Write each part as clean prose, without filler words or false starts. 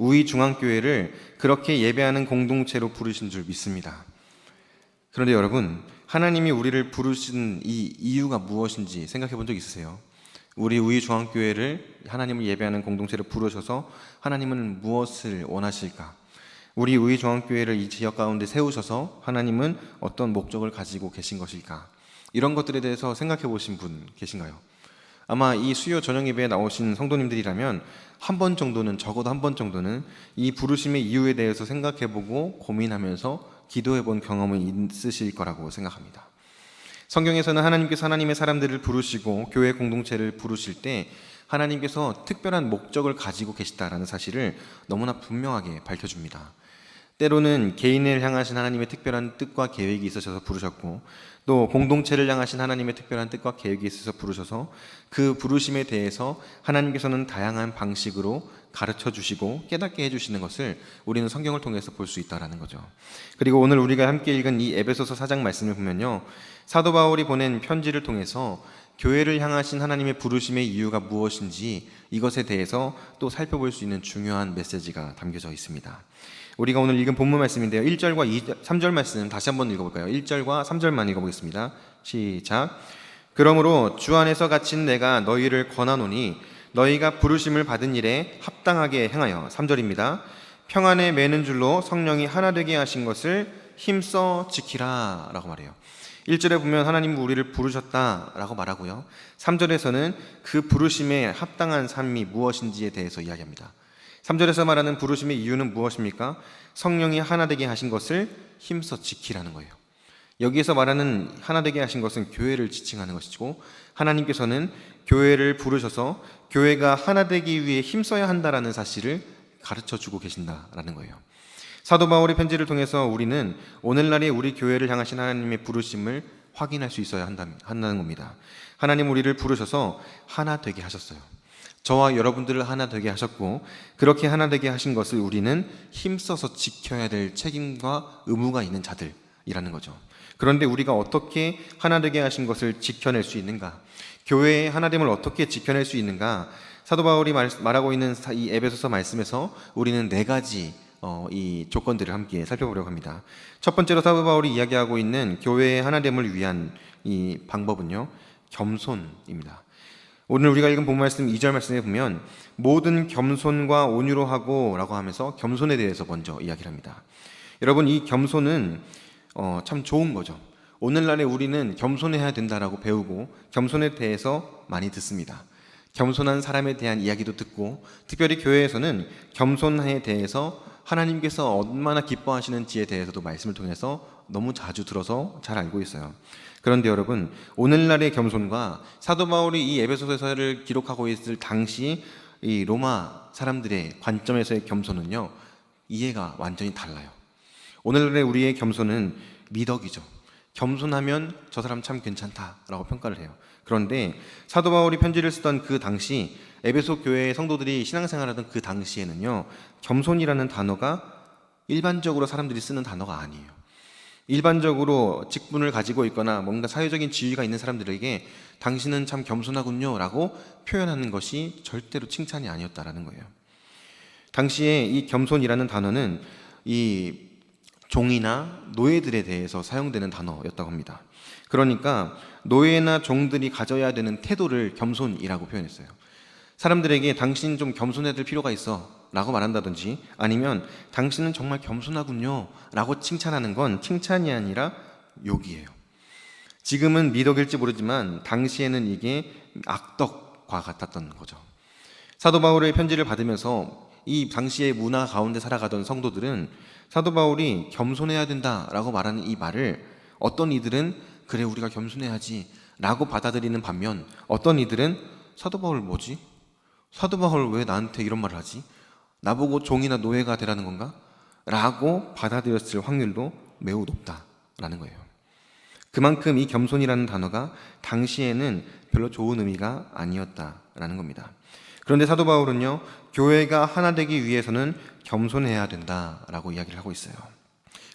우이중앙교회를 그렇게 예배하는 공동체로 부르신 줄 믿습니다. 그런데 여러분, 하나님이 우리를 부르신 이 이유가 무엇인지 생각해 본 적 있으세요? 우리 우이중앙교회를 하나님을 예배하는 공동체로 부르셔서 하나님은 무엇을 원하실까? 우리 우이중앙교회를 이 지역 가운데 세우셔서 하나님은 어떤 목적을 가지고 계신 것일까? 이런 것들에 대해서 생각해 보신 분 계신가요? 아마 이 수요 저녁 예배에 나오신 성도님들이라면 한 번 정도는, 적어도 한 번 정도는 이 부르심의 이유에 대해서 생각해 보고 고민하면서 기도해 본 경험은 있으실 거라고 생각합니다. 성경에서는 하나님께서 하나님의 사람들을 부르시고 교회 공동체를 부르실 때 하나님께서 특별한 목적을 가지고 계시다라는 사실을 너무나 분명하게 밝혀줍니다. 때로는 개인을 향하신 하나님의 특별한 뜻과 계획이 있으셔서 부르셨고, 또 공동체를 향하신 하나님의 특별한 뜻과 계획이 있어서 부르셔서 그 부르심에 대해서 하나님께서는 다양한 방식으로 가르쳐 주시고 깨닫게 해주시는 것을 우리는 성경을 통해서 볼 수 있다는 거죠. 그리고 오늘 우리가 함께 읽은 이 에베소서 4장 말씀을 보면요, 사도 바울이 보낸 편지를 통해서 교회를 향하신 하나님의 부르심의 이유가 무엇인지 이것에 대해서 또 살펴볼 수 있는 중요한 메시지가 담겨져 있습니다. 우리가 오늘 읽은 본문 말씀인데요, 1절과 3절 말씀 다시 한번 읽어볼까요? 1절과 3절만 읽어보겠습니다. 시작. 그러므로 주 안에서 갇힌 내가 너희를 권하노니 너희가 부르심을 받은 일에 합당하게 행하여, 3절입니다. 평안에 매는 줄로 성령이 하나 되게 하신 것을 힘써 지키라 라고 말해요. 1절에 보면 하나님 우리를 부르셨다라고 말하고요, 3절에서는 그 부르심에 합당한 삶이 무엇인지에 대해서 이야기합니다. 3절에서 말하는 부르심의 이유는 무엇입니까? 성령이 하나 되게 하신 것을 힘써 지키라는 거예요. 여기에서 말하는 하나 되게 하신 것은 교회를 지칭하는 것이고, 하나님께서는 교회를 부르셔서 교회가 하나 되기 위해 힘써야 한다라는 사실을 가르쳐주고 계신다라는 거예요. 사도 바울의 편지를 통해서 우리는 오늘날의 우리 교회를 향하신 하나님의 부르심을 확인할 수 있어야 한다는 겁니다. 하나님 우리를 부르셔서 하나 되게 하셨어요. 저와 여러분들을 하나 되게 하셨고, 그렇게 하나 되게 하신 것을 우리는 힘써서 지켜야 될 책임과 의무가 있는 자들이라는 거죠. 그런데 우리가 어떻게 하나 되게 하신 것을 지켜낼 수 있는가? 교회의 하나됨을 어떻게 지켜낼 수 있는가? 사도 바울이 말하고 있는 이 에베소서 말씀에서 우리는 4가지 이 조건들을 함께 살펴보려고 합니다. 첫 번째로 사도 바울이 이야기하고 있는 교회의 하나됨을 위한 이 방법은요, 겸손입니다. 오늘 우리가 읽은 본 말씀 2절 말씀에 보면 모든 겸손과 온유로 하고 라고 하면서 겸손에 대해서 먼저 이야기를 합니다. 여러분, 이 겸손은 참 좋은 거죠. 오늘날에 우리는 겸손해야 된다라고 배우고 겸손에 대해서 많이 듣습니다. 겸손한 사람에 대한 이야기도 듣고, 특별히 교회에서는 겸손에 대해서 하나님께서 얼마나 기뻐하시는지에 대해서도 말씀을 통해서 너무 자주 들어서 잘 알고 있어요. 그런데 여러분, 오늘날의 겸손과 사도 바울이 이 에베소서를 기록하고 있을 당시 이 로마 사람들의 관점에서의 겸손은요, 이해가 완전히 달라요. 오늘날의 우리의 겸손은 미덕이죠. 겸손하면 저 사람 참 괜찮다라고 평가를 해요. 그런데 사도 바울이 편지를 쓰던 그 당시 에베소 교회의 성도들이 신앙생활하던 그 당시에는요, 겸손이라는 단어가 일반적으로 사람들이 쓰는 단어가 아니에요. 일반적으로 직분을 가지고 있거나 뭔가 사회적인 지위가 있는 사람들에게 당신은 참 겸손하군요 라고 표현하는 것이 절대로 칭찬이 아니었다라는 거예요. 당시에 이 겸손이라는 단어는 이 종이나 노예들에 대해서 사용되는 단어였다고 합니다. 그러니까 노예나 종들이 가져야 되는 태도를 겸손이라고 표현했어요. 사람들에게 당신 좀 겸손해야 될 필요가 있어 라고 말한다든지, 아니면 당신은 정말 겸손하군요 라고 칭찬하는 건 칭찬이 아니라 욕이에요. 지금은 미덕일지 모르지만 당시에는 이게 악덕과 같았던 거죠. 사도 바울의 편지를 받으면서 이 당시의 문화 가운데 살아가던 성도들은 사도 바울이 겸손해야 된다라고 말하는 이 말을 어떤 이들은 그래 우리가 겸손해야지 라고 받아들이는 반면, 어떤 이들은 사도 바울 뭐지? 사도 바울 왜 나한테 이런 말을 하지? 나보고 종이나 노예가 되라는 건가? 라고 받아들였을 확률도 매우 높다라는 거예요. 그만큼 이 겸손이라는 단어가 당시에는 별로 좋은 의미가 아니었다라는 겁니다. 그런데 사도 바울은요, 교회가 하나 되기 위해서는 겸손해야 된다라고 이야기를 하고 있어요.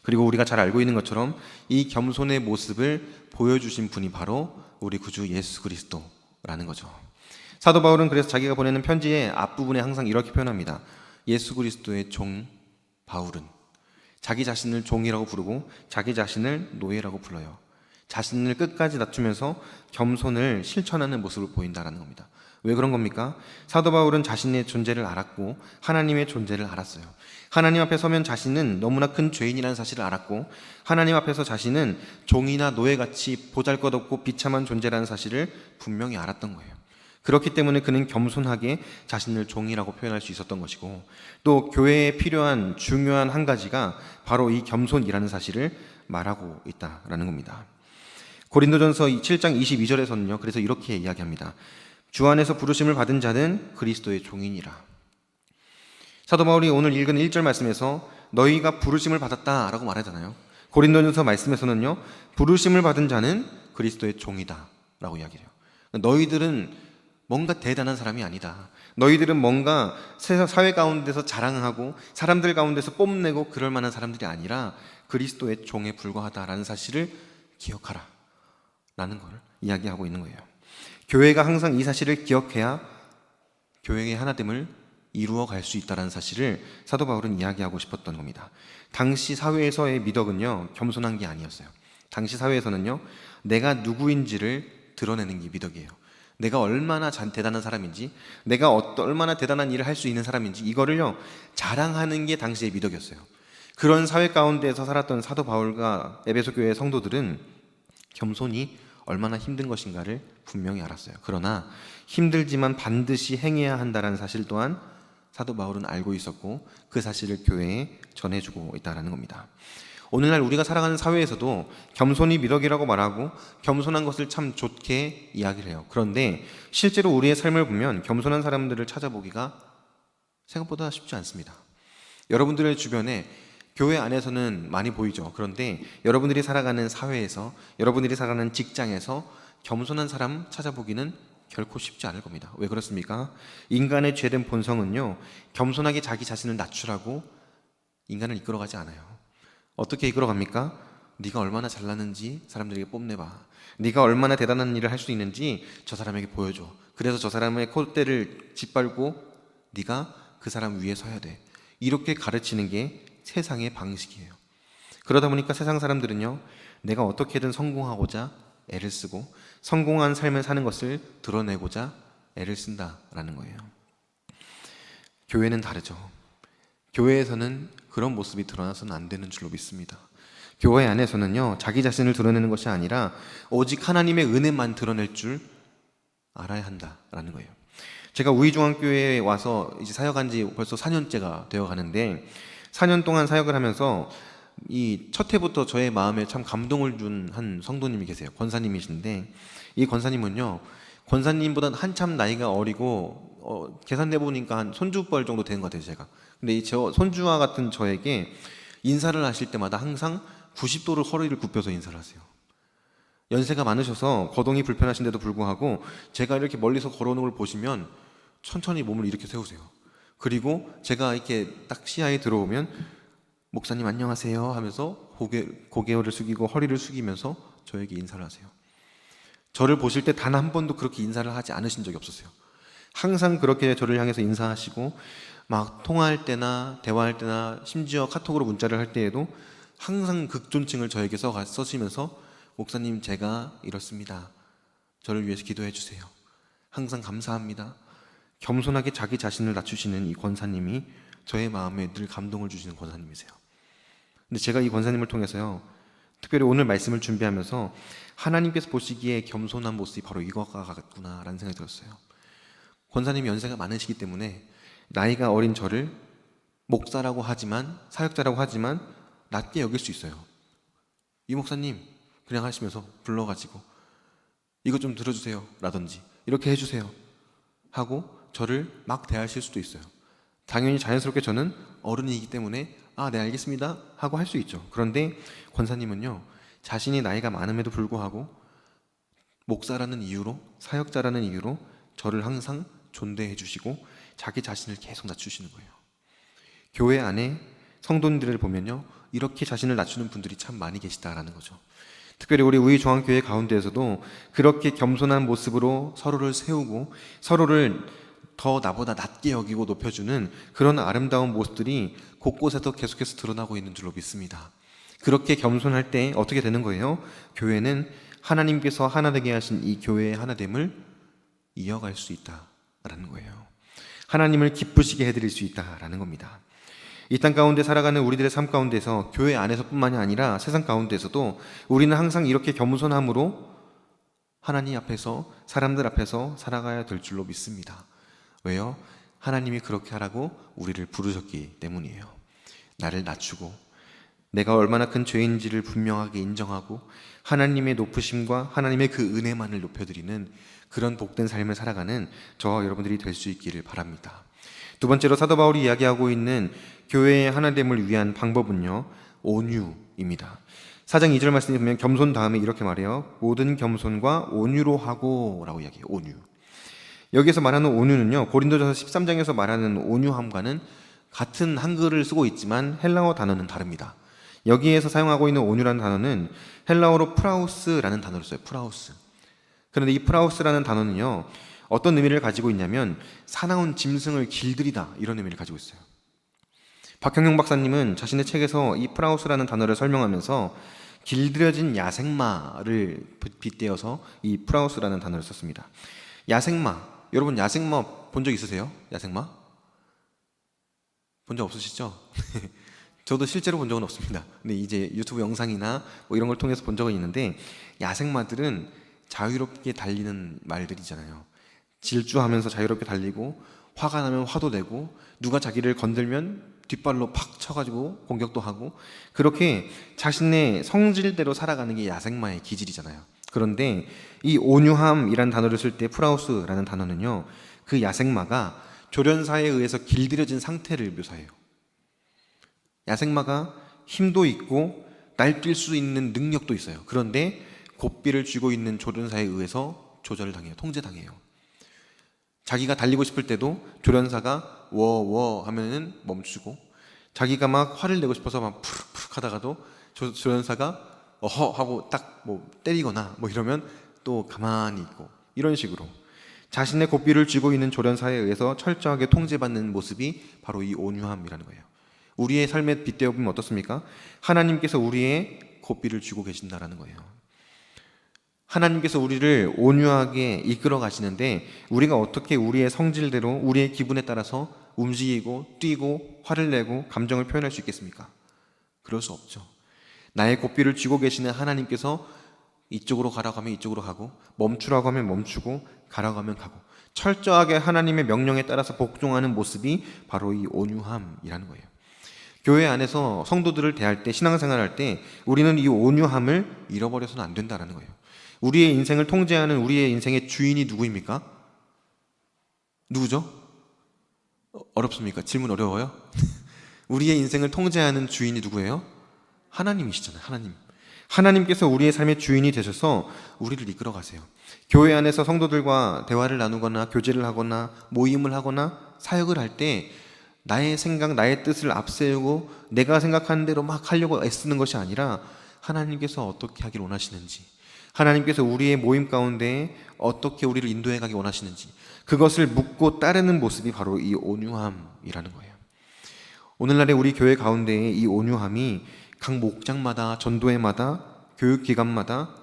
그리고 우리가 잘 알고 있는 것처럼 이 겸손의 모습을 보여주신 분이 바로 우리 구주 예수 그리스도라는 거죠. 사도 바울은 그래서 자기가 보내는 편지의 앞부분에 항상 이렇게 표현합니다. 예수 그리스도의 종 바울은 자기 자신을 종이라고 부르고 자기 자신을 노예라고 불러요. 자신을 끝까지 낮추면서 겸손을 실천하는 모습을 보인다라는 겁니다. 왜 그런 겁니까? 사도 바울은 자신의 존재를 알았고 하나님의 존재를 알았어요. 하나님 앞에 서면 자신은 너무나 큰 죄인이라는 사실을 알았고 하나님 앞에서 자신은 종이나 노예같이 보잘것없고 비참한 존재라는 사실을 분명히 알았던 거예요. 그렇기 때문에 그는 겸손하게 자신을 종이라고 표현할 수 있었던 것이고, 또 교회에 필요한 중요한 한 가지가 바로 이 겸손이라는 사실을 말하고 있다라는 겁니다. 고린도전서 7장 22절에서는요 그래서 이렇게 이야기합니다. 주 안에서 부르심을 받은 자는 그리스도의 종이니라. 사도 바울이 오늘 읽은 1절 말씀에서 너희가 부르심을 받았다라고 말하잖아요. 고린도전서 말씀에서는요 부르심을 받은 자는 그리스도의 종이다 라고 이야기해요. 너희들은 뭔가 대단한 사람이 아니다. 너희들은 뭔가 사회 가운데서 자랑하고 사람들 가운데서 뽐내고 그럴 만한 사람들이 아니라 그리스도의 종에 불과하다라는 사실을 기억하라 라는 걸 이야기하고 있는 거예요. 교회가 항상 이 사실을 기억해야 교회의 하나됨을 이루어 갈 수 있다는 사실을 사도 바울은 이야기하고 싶었던 겁니다. 당시 사회에서의 미덕은요 겸손한 게 아니었어요. 당시 사회에서는요 내가 누구인지를 드러내는 게 미덕이에요. 내가 얼마나 대단한 사람인지, 내가 얼마나 대단한 일을 할 수 있는 사람인지 이거를요 자랑하는 게 당시의 미덕이었어요. 그런 사회 가운데에서 살았던 사도 바울과 에베소 교회의 성도들은 겸손이 얼마나 힘든 것인가를 분명히 알았어요. 그러나 힘들지만 반드시 행해야 한다는 사실 또한 사도 바울은 알고 있었고 그 사실을 교회에 전해주고 있다는 겁니다. 오늘날 우리가 살아가는 사회에서도 겸손이 미덕이라고 말하고 겸손한 것을 참 좋게 이야기를 해요. 그런데 실제로 우리의 삶을 보면 겸손한 사람들을 찾아보기가 생각보다 쉽지 않습니다. 여러분들의 주변에 교회 안에서는 많이 보이죠. 그런데 여러분들이 살아가는 사회에서, 여러분들이 살아가는 직장에서 겸손한 사람 찾아보기는 결코 쉽지 않을 겁니다. 왜 그렇습니까? 인간의 죄된 본성은요 겸손하게 자기 자신을 낮추라고 인간을 이끌어가지 않아요. 어떻게 이끌어갑니까? 네가 얼마나 잘나는지 사람들에게 뽐내봐. 네가 얼마나 대단한 일을 할 수 있는지 저 사람에게 보여줘. 그래서 저 사람의 콧대를 짓밟고 네가 그 사람 위에 서야 돼. 이렇게 가르치는 게 세상의 방식이에요. 그러다 보니까 세상 사람들은요 내가 어떻게든 성공하고자 애를 쓰고 성공한 삶을 사는 것을 드러내고자 애를 쓴다라는 거예요. 교회는 다르죠. 교회에서는 그런 모습이 드러나서는 안 되는 줄로 믿습니다. 교회 안에서는요 자기 자신을 드러내는 것이 아니라 오직 하나님의 은혜만 드러낼 줄 알아야 한다라는 거예요. 제가 우이중앙교회에 와서 이제 사역한 지 벌써 4년째가 되어 가는데 4년 동안 사역을 하면서 이 첫 해부터 저의 마음에 참 감동을 준 한 성도님이 계세요. 권사님이신데 이 권사님은요 권사님보다 한참 나이가 어리고 계산해 보니까 한 손주뻘 정도 된 것 같아요 제가. 근데 이 손주와 같은 저에게 인사를 하실 때마다 항상 90도를 허리를 굽혀서 인사를 하세요. 연세가 많으셔서 거동이 불편하신데도 불구하고 제가 이렇게 멀리서 걸어오는 걸 보시면 천천히 몸을 이렇게 세우세요. 그리고 제가 이렇게 딱 시야에 들어오면 목사님 안녕하세요 하면서 고개를 숙이고 허리를 숙이면서 저에게 인사를 하세요. 저를 보실 때 단 한 번도 그렇게 인사를 하지 않으신 적이 없었어요. 항상 그렇게 저를 향해서 인사하시고 막 통화할 때나 대화할 때나 심지어 카톡으로 문자를 할 때에도 항상 극존칭을 저에게 써시면서 목사님 제가 이렇습니다. 저를 위해서 기도해 주세요. 항상 감사합니다. 겸손하게 자기 자신을 낮추시는 이 권사님이 저의 마음에 늘 감동을 주시는 권사님이세요. 근데 제가 이 권사님을 통해서요 특별히 오늘 말씀을 준비하면서 하나님께서 보시기에 겸손한 모습이 바로 이것과 같구나 라는 생각이 들었어요. 권사님이 연세가 많으시기 때문에 나이가 어린 저를 목사라고 하지만 사역자라고 하지만 낮게 여길 수 있어요. 이 목사님 그냥 하시면서 불러가지고 이것 좀 들어주세요 라든지 이렇게 해주세요 하고 저를 막 대하실 수도 있어요. 당연히 자연스럽게 저는 어른이기 때문에 네 알겠습니다 하고 할 수 있죠. 그런데 권사님은요 자신이 나이가 많음에도 불구하고 목사라는 이유로 사역자라는 이유로 저를 항상 존대해 주시고 자기 자신을 계속 낮추시는 거예요. 교회 안에 성도님들을 보면요 이렇게 자신을 낮추는 분들이 참 많이 계시다라는 거죠. 특별히 우리 우이중앙교회 가운데에서도 그렇게 겸손한 모습으로 서로를 세우고 서로를 더 나보다 낮게 여기고 높여주는 그런 아름다운 모습들이 곳곳에서 계속해서 드러나고 있는 줄로 믿습니다. 그렇게 겸손할 때 어떻게 되는 거예요? 교회는 하나님께서 하나 되게 하신 이 교회의 하나됨을 이어갈 수 있다라는 거예요. 하나님을 기쁘시게 해드릴 수 있다라는 겁니다. 이 땅 가운데 살아가는 우리들의 삶 가운데서 교회 안에서뿐만이 아니라 세상 가운데서도 우리는 항상 이렇게 겸손함으로 하나님 앞에서, 사람들 앞에서 살아가야 될 줄로 믿습니다. 왜요? 하나님이 그렇게 하라고 우리를 부르셨기 때문이에요. 나를 낮추고 내가 얼마나 큰 죄인지를 분명하게 인정하고 하나님의 높으심과 하나님의 그 은혜만을 높여드리는 그런 복된 삶을 살아가는 저와 여러분들이 될 수 있기를 바랍니다. 두 번째로 사도 바울이 이야기하고 있는 교회의 하나됨을 위한 방법은요, 온유입니다. 4장 2절 말씀에 보면 겸손 다음에 이렇게 말해요. 모든 겸손과 온유로 하고 라고 이야기해요. 온유. 여기서 말하는 온유는요, 고린도전서 13장에서 말하는 온유함과는 같은 한글을 쓰고 있지만 헬라어 단어는 다릅니다. 여기에서 사용하고 있는 온유라는 단어는 헬라어로 프라우스라는 단어를 써요. 프라우스. 그런데 이 프라우스라는 단어는요, 어떤 의미를 가지고 있냐면 사나운 짐승을 길들이다, 이런 의미를 가지고 있어요. 박형용 박사님은 자신의 책에서 이 프라우스라는 단어를 설명하면서 길들여진 야생마를 빗대어서 이 프라우스라는 단어를 썼습니다. 야생마, 여러분 야생마 본 적 있으세요? 야생마? 본 적 없으시죠? 저도 실제로 본 적은 없습니다. 근데 이제 유튜브 영상이나 뭐 이런 걸 통해서 본 적은 있는데, 야생마들은 자유롭게 달리는 말들이잖아요. 질주하면서 자유롭게 달리고, 화가 나면 화도 내고, 누가 자기를 건들면 뒷발로 팍 쳐가지고 공격도 하고, 그렇게 자신의 성질대로 살아가는 게 야생마의 기질이잖아요. 그런데 이 온유함이라는 단어를 쓸 때 프라우스라는 단어는요, 그 야생마가 조련사에 의해서 길들여진 상태를 묘사해요. 야생마가 힘도 있고 날뛸 수 있는 능력도 있어요. 그런데 고삐를 쥐고 있는 조련사에 의해서 조절을 당해요. 통제당해요. 자기가 달리고 싶을 때도 조련사가 워워 하면은 멈추고, 자기가 막 화를 내고 싶어서 막 푸르푸르 하다가도 조련사가 어허 하고 딱 뭐 때리거나 뭐 이러면 또 가만히 있고, 이런 식으로 자신의 고삐를 쥐고 있는 조련사에 의해서 철저하게 통제받는 모습이 바로 이 온유함이라는 거예요. 우리의 삶에 빗대어 보면 어떻습니까? 하나님께서 우리의 고삐를 쥐고 계신다라는 거예요. 하나님께서 우리를 온유하게 이끌어 가시는데, 우리가 어떻게 우리의 성질대로 우리의 기분에 따라서 움직이고 뛰고 화를 내고 감정을 표현할 수 있겠습니까? 그럴 수 없죠. 나의 고삐를 쥐고 계시는 하나님께서 이쪽으로 가라고 하면 이쪽으로 가고, 멈추라고 하면 멈추고, 가라고 하면 가고, 철저하게 하나님의 명령에 따라서 복종하는 모습이 바로 이 온유함이라는 거예요. 교회 안에서 성도들을 대할 때, 신앙생활할 때 우리는 이 온유함을 잃어버려서는 안 된다는 거예요. 우리의 인생을 통제하는 우리의 인생의 주인이 누구입니까? 누구죠? 어렵습니까? 질문 어려워요? 우리의 인생을 통제하는 주인이 누구예요? 하나님이시잖아요. 하나님께서 우리의 삶의 주인이 되셔서 우리를 이끌어 가세요. 교회 안에서 성도들과 대화를 나누거나 교제를 하거나 모임을 하거나 사역을 할 때 나의 생각, 나의 뜻을 앞세우고 내가 생각하는 대로 막 하려고 애쓰는 것이 아니라, 하나님께서 어떻게 하길 원하시는지, 하나님께서 우리의 모임 가운데 어떻게 우리를 인도해 가기 원하시는지, 그것을 묻고 따르는 모습이 바로 이 온유함이라는 거예요. 오늘날의 우리 교회 가운데의 이 온유함이 각 목장마다, 전도회마다, 교육기관마다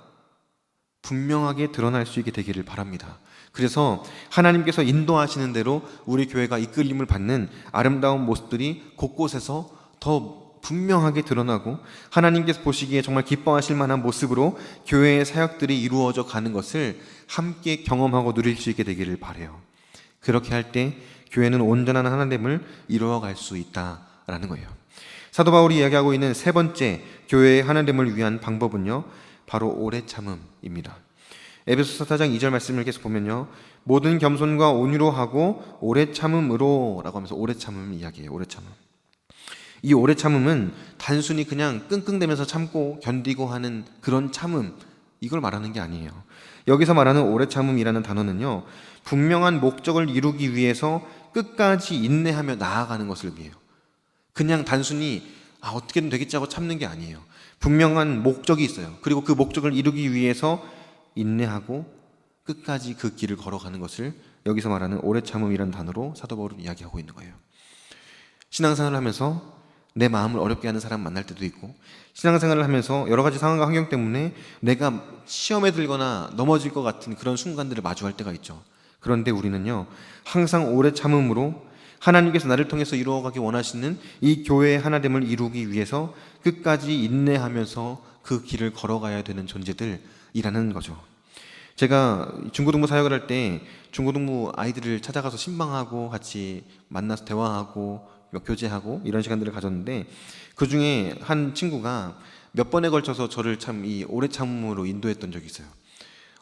분명하게 드러날 수 있게 되기를 바랍니다. 그래서 하나님께서 인도하시는 대로 우리 교회가 이끌림을 받는 아름다운 모습들이 곳곳에서 더 분명하게 드러나고, 하나님께서 보시기에 정말 기뻐하실 만한 모습으로 교회의 사역들이 이루어져 가는 것을 함께 경험하고 누릴 수 있게 되기를 바라요. 그렇게 할 때 교회는 온전한 하나됨을 이루어갈 수 있다라는 거예요. 사도 바울이 이야기하고 있는 세 번째 교회의 하나됨을 위한 방법은요, 바로 오래 참음입니다. 에베소서 4장 2절 말씀을 계속 보면요, 모든 겸손과 온유로 하고 오래 참음으로 라고 하면서 오래 참음 이야기해요. 오래 참음. 이 오래 참음은 단순히 그냥 끙끙대면서 참고 견디고 하는 그런 참음, 이걸 말하는 게 아니에요. 여기서 말하는 오래 참음이라는 단어는요, 분명한 목적을 이루기 위해서 끝까지 인내하며 나아가는 것을 의미해요. 그냥 단순히 어떻게든 되겠지 하고 참는 게 아니에요. 분명한 목적이 있어요. 그리고 그 목적을 이루기 위해서 인내하고 끝까지 그 길을 걸어가는 것을 여기서 말하는 오래 참음이라는 단어로 사도 바울은 이야기하고 있는 거예요. 신앙생활을 하면서 내 마음을 어렵게 하는 사람 만날 때도 있고, 신앙생활을 하면서 여러 가지 상황과 환경 때문에 내가 시험에 들거나 넘어질 것 같은 그런 순간들을 마주할 때가 있죠. 그런데 우리는요, 항상 오래 참음으로 하나님께서 나를 통해서 이루어가기 원하시는 이 교회의 하나됨을 이루기 위해서 끝까지 인내하면서 그 길을 걸어가야 되는 존재들이라는 거죠. 제가 중고등부 사역을 할 때 중고등부 아이들을 찾아가서 신방하고 같이 만나서 대화하고 교제하고 이런 시간들을 가졌는데, 그 중에 한 친구가 몇 번에 걸쳐서 저를 참 이 오래 참음으로 인도했던 적이 있어요.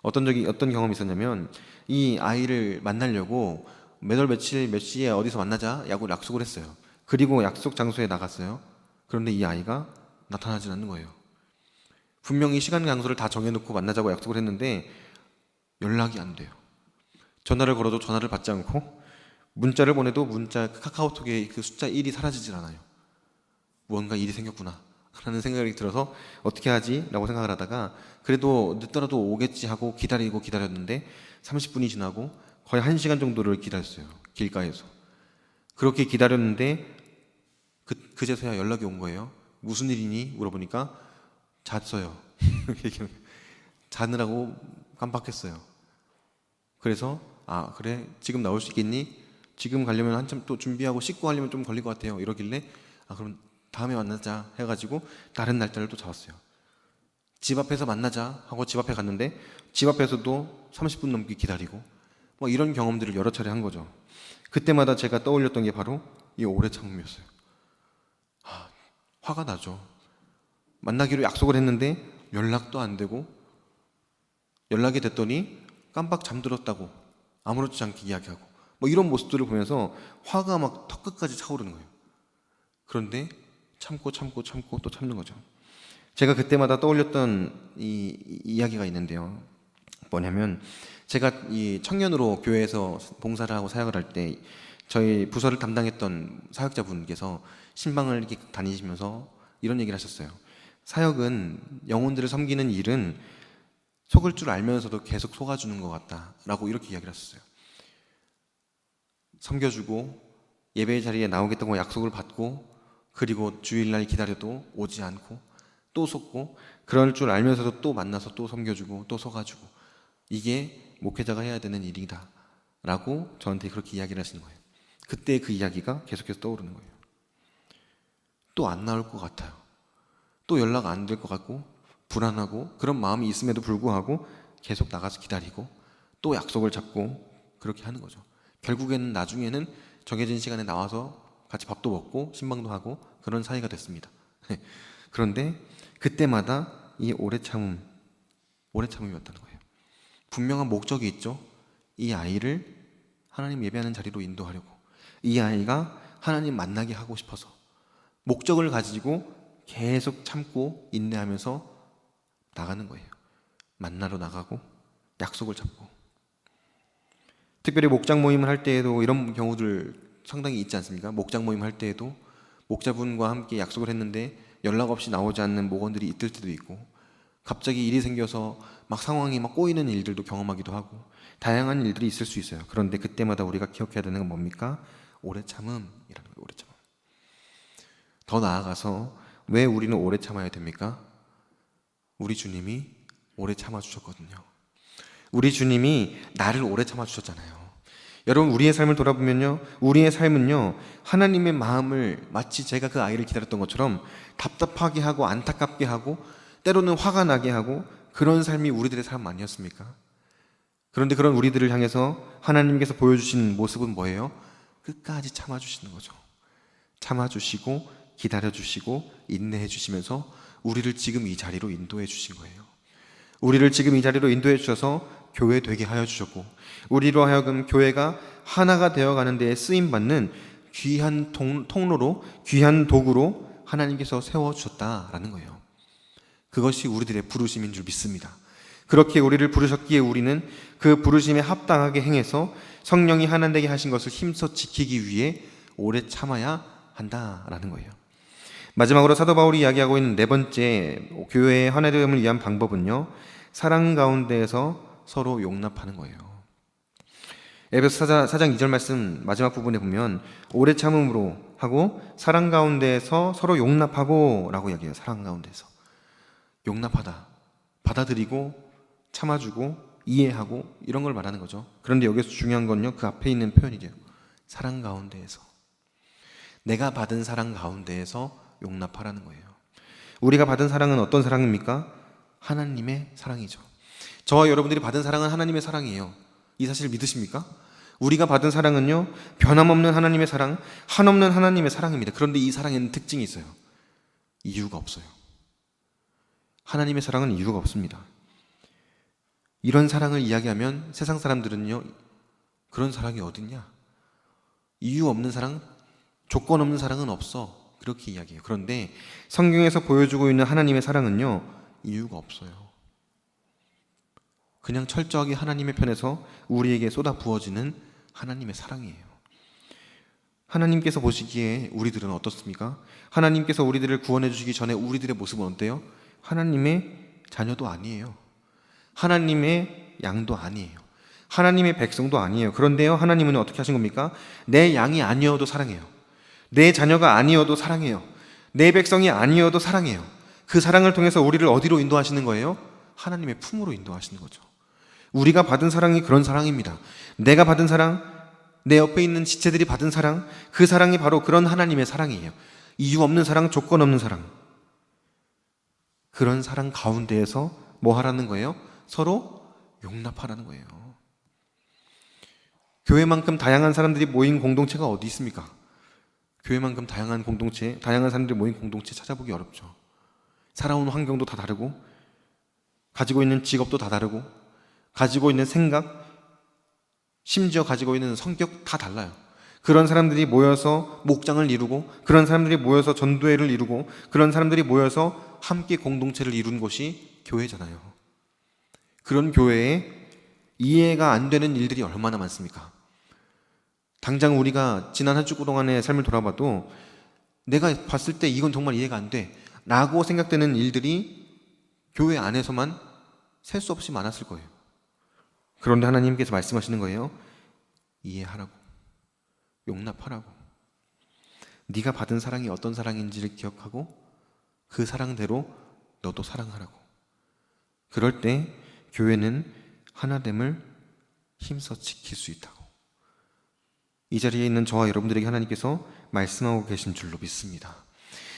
어떤 경험이 있었냐면, 이 아이를 만나려고 몇 월 며칠 몇 시에 어디서 만나자 약속을 했어요. 그리고 약속 장소에 나갔어요. 그런데 이 아이가 나타나지 않는 거예요. 분명히 시간 장소를 다 정해놓고 만나자고 약속을 했는데 연락이 안 돼요. 전화를 걸어도 전화를 받지 않고, 문자를 보내도 문자 카카오톡에 그 숫자 1이 사라지질 않아요. 무언가 일이 생겼구나 라는 생각이 들어서 어떻게 하지? 라고 생각을 하다가 그래도 늦더라도 오겠지 하고 기다렸는데 30분이 지나고 거의 1시간 정도를 기다렸어요. 길가에서. 그렇게 기다렸는데 그제서야 연락이 온 거예요. 무슨 일이니? 물어보니까 잤어요. 자느라고 깜빡했어요. 그래서 그래? 지금 나올 수 있겠니? 지금 가려면 한참 또 준비하고 씻고 하려면 좀 걸릴 것 같아요. 이러길래 그럼 다음에 만나자 해가지고 다른 날짜를 또 잡았어요. 집 앞에서 만나자 하고 집 앞에 갔는데 집 앞에서도 30분 넘게 기다리고, 뭐 이런 경험들을 여러 차례 한 거죠. 그때마다 제가 떠올렸던 게 바로 이 오래 참음이었어요. 화가 나죠. 만나기로 약속을 했는데 연락도 안 되고, 연락이 됐더니 깜빡 잠들었다고 아무렇지 않게 이야기하고, 뭐 이런 모습들을 보면서 화가 막 턱끝까지 차오르는 거예요. 그런데 참고 또 참는 거죠. 제가 그때마다 떠올렸던 이 이야기가 있는데요. 뭐냐면, 제가 이 청년으로 교회에서 봉사를 하고 사역을 할 때 저희 부서를 담당했던 사역자분께서 신방을 이렇게 다니시면서 이런 얘기를 하셨어요. 사역은, 영혼들을 섬기는 일은 속을 줄 알면서도 계속 속아주는 것 같다라고 이렇게 이야기를 하셨어요. 섬겨주고 예배의 자리에 나오겠다고 약속을 받고, 그리고 주일날 기다려도 오지 않고 또 속고, 그럴 줄 알면서도 또 만나서 또 섬겨주고 또 속아주고, 이게 목회자가 해야 되는 일이다 라고 저한테 그렇게 이야기를 하시는 거예요. 그때 그 이야기가 계속해서 떠오르는 거예요. 또 안 나올 것 같아요. 또 연락 안 될 것 같고 불안하고, 그런 마음이 있음에도 불구하고 계속 나가서 기다리고 또 약속을 잡고 그렇게 하는 거죠. 결국에는 나중에는 정해진 시간에 나와서 같이 밥도 먹고 신방도 하고 그런 사이가 됐습니다. 그런데 그때마다 이 오래 참음이었다는 거예요. 분명한 목적이 있죠. 이 아이를 하나님 예배하는 자리로 인도하려고, 이 아이가 하나님 만나게 하고 싶어서 목적을 가지고 계속 참고 인내하면서 나가는 거예요. 만나러 나가고 약속을 잡고. 특별히 목장 모임을 할 때에도 이런 경우들 상당히 있지 않습니까? 목장 모임 할 때에도 목자분과 함께 약속을 했는데 연락 없이 나오지 않는 목원들이 있을 때도 있고, 갑자기 일이 생겨서 막 상황이 막 꼬이는 일들도 경험하기도 하고, 다양한 일들이 있을 수 있어요. 그런데 그때마다 우리가 기억해야 되는 건 뭡니까? 오래 참음이라는 거예요. 오래 참음. 더 나아가서 왜 우리는 오래 참아야 됩니까? 우리 주님이 오래 참아주셨거든요. 우리 주님이 나를 오래 참아주셨잖아요. 여러분, 우리의 삶을 돌아보면요, 우리의 삶은요, 하나님의 마음을 마치 제가 그 아이를 기다렸던 것처럼 답답하게 하고 안타깝게 하고 때로는 화가 나게 하고, 그런 삶이 우리들의 삶 아니었습니까? 그런데 그런 우리들을 향해서 하나님께서 보여주신 모습은 뭐예요? 끝까지 참아주시는 거죠. 참아주시고 기다려주시고 인내해주시면서 우리를 지금 이 자리로 인도해 주신 거예요. 우리를 지금 이 자리로 인도해 주셔서 교회 되게 하여 주셨고, 우리로 하여금 교회가 하나가 되어가는 데에 쓰임받는 귀한 통로로, 귀한 도구로 하나님께서 세워주셨다라는 거예요. 그것이 우리들의 부르심인 줄 믿습니다. 그렇게 우리를 부르셨기에 우리는 그 부르심에 합당하게 행해서 성령이 하나 되게 하신 것을 힘써 지키기 위해 오래 참아야 한다라는 거예요. 마지막으로 사도 바울이 이야기하고 있는 네 번째 교회의 하나됨을 위한 방법은요, 사랑 가운데에서 서로 용납하는 거예요. 에베소 4장 2절 말씀 마지막 부분에 보면 오래 참음으로 하고 사랑 가운데에서 서로 용납하고 라고 이야기해요. 사랑 가운데서 용납하다, 받아들이고 참아주고 이해하고 이런 걸 말하는 거죠. 그런데 여기서 중요한 건요, 그 앞에 있는 표현이죠. 사랑 가운데에서, 내가 받은 사랑 가운데에서 용납하라는 거예요. 우리가 받은 사랑은 어떤 사랑입니까? 하나님의 사랑이죠. 저와 여러분들이 받은 사랑은 하나님의 사랑이에요. 이 사실 믿으십니까? 우리가 받은 사랑은요, 변함없는 하나님의 사랑, 한없는 하나님의 사랑입니다. 그런데 이 사랑에는 특징이 있어요. 이유가 없어요. 하나님의 사랑은 이유가 없습니다. 이런 사랑을 이야기하면 세상 사람들은요, 그런 사랑이 어딨냐? 이유 없는 사랑, 조건 없는 사랑은 없어. 그렇게 이야기해요. 그런데 성경에서 보여주고 있는 하나님의 사랑은요, 이유가 없어요. 그냥 철저하게 하나님의 편에서 우리에게 쏟아 부어지는 하나님의 사랑이에요. 하나님께서 보시기에 우리들은 어떻습니까? 하나님께서 우리들을 구원해 주시기 전에 우리들의 모습은 어때요? 하나님의 자녀도 아니에요. 하나님의 양도 아니에요. 하나님의 백성도 아니에요. 그런데요, 하나님은 어떻게 하신 겁니까? 내 양이 아니어도 사랑해요. 내 자녀가 아니어도 사랑해요. 내 백성이 아니어도 사랑해요. 그 사랑을 통해서 우리를 어디로 인도하시는 거예요? 하나님의 품으로 인도하시는 거죠. 우리가 받은 사랑이 그런 사랑입니다. 내가 받은 사랑, 내 옆에 있는 지체들이 받은 사랑, 그 사랑이 바로 그런 하나님의 사랑이에요. 이유 없는 사랑, 조건 없는 사랑. 그런 사랑 가운데에서 뭐 하라는 거예요? 서로 용납하라는 거예요. 교회만큼 다양한 사람들이 모인 공동체가 어디 있습니까? 교회만큼 다양한 공동체, 다양한 사람들이 모인 공동체 찾아보기 어렵죠. 살아온 환경도 다 다르고, 가지고 있는 직업도 다 다르고, 가지고 있는 생각, 심지어 가지고 있는 성격 다 달라요. 그런 사람들이 모여서 목장을 이루고, 그런 사람들이 모여서 전도회를 이루고, 그런 사람들이 모여서 함께 공동체를 이룬 곳이 교회잖아요. 그런 교회에 이해가 안 되는 일들이 얼마나 많습니까? 당장 우리가 지난 한 주 동안의 삶을 돌아봐도 내가 봤을 때 이건 정말 이해가 안 돼 라고 생각되는 일들이 교회 안에서만 셀 수 없이 많았을 거예요. 그런데 하나님께서 말씀하시는 거예요. 이해하라고, 용납하라고. 네가 받은 사랑이 어떤 사랑인지를 기억하고 그 사랑대로 너도 사랑하라고. 그럴 때 교회는 하나됨을 힘써 지킬 수 있다고. 이 자리에 있는 저와 여러분들에게 하나님께서 말씀하고 계신 줄로 믿습니다.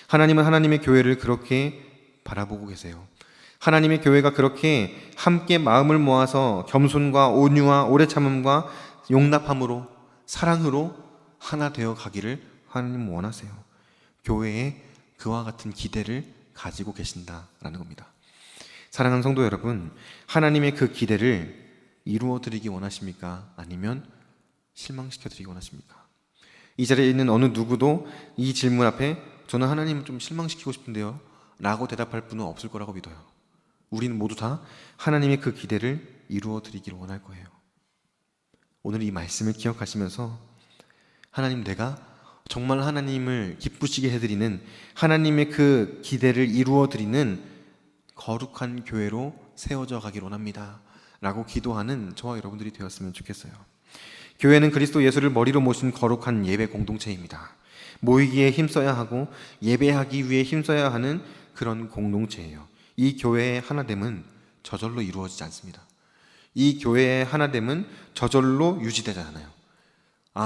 하나님은 하나님의 교회를 그렇게 바라보고 계세요. 하나님의 교회가 그렇게 함께 마음을 모아서 겸손과 온유와 오래 참음과 용납함으로 사랑으로 하나 되어 가기를 하나님은 원하세요. 교회에 그와 같은 기대를 가지고 계신다라는 겁니다. 사랑하는 성도 여러분, 하나님의 그 기대를 이루어 드리기 원하십니까? 아니면 실망시켜 드리기 원하십니까? 이 자리에 있는 어느 누구도 이 질문 앞에 저는 하나님을 좀 실망시키고 싶은데요 라고 대답할 분은 없을 거라고 믿어요. 우리는 모두 다 하나님의 그 기대를 이루어 드리기를 원할 거예요. 오늘 이 말씀을 기억하시면서 하나님, 내가 정말 하나님을 기쁘시게 해드리는 하나님의 그 기대를 이루어 드리는 거룩한 교회로 세워져 가길 원합니다 라고 기도하는 저와 여러분들이 되었으면 좋겠어요. 교회는 그리스도 예수를 머리로 모신 거룩한 예배 공동체입니다. 모이기에 힘써야 하고 예배하기 위해 힘써야 하는 그런 공동체예요. 이 교회의 하나됨은 저절로 이루어지지 않습니다. 이 교회의 하나됨은 저절로 유지되잖아요.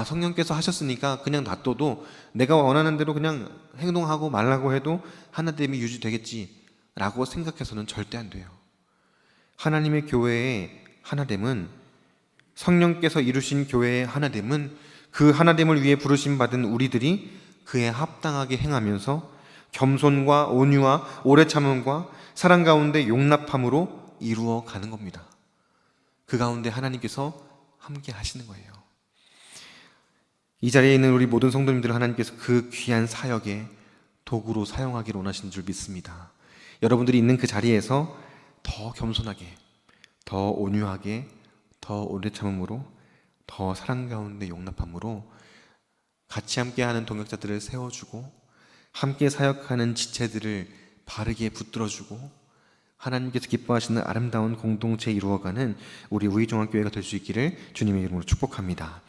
성령께서 하셨으니까 그냥 놔둬도 내가 원하는 대로 그냥 행동하고 말라고 해도 하나됨이 유지되겠지 라고 생각해서는 절대 안 돼요. 하나님의 교회의 하나됨은, 성령께서 이루신 교회의 하나됨은 그 하나됨을 위해 부르심 받은 우리들이 그에 합당하게 행하면서 겸손과 온유와 오래 참음과 사랑 가운데 용납함으로 이루어 가는 겁니다. 그 가운데 하나님께서 함께 하시는 거예요. 이 자리에 있는 우리 모든 성도님들을 하나님께서 그 귀한 사역에 도구로 사용하기를 원하시는 줄 믿습니다. 여러분들이 있는 그 자리에서 더 겸손하게, 더 온유하게, 더 오래 참음으로, 더 사랑 가운데 용납함으로 같이 함께하는 동역자들을 세워주고 함께 사역하는 지체들을 바르게 붙들어주고 하나님께서 기뻐하시는 아름다운 공동체 이루어가는 우리 우이종합교회가 될 수 있기를 주님의 이름으로 축복합니다.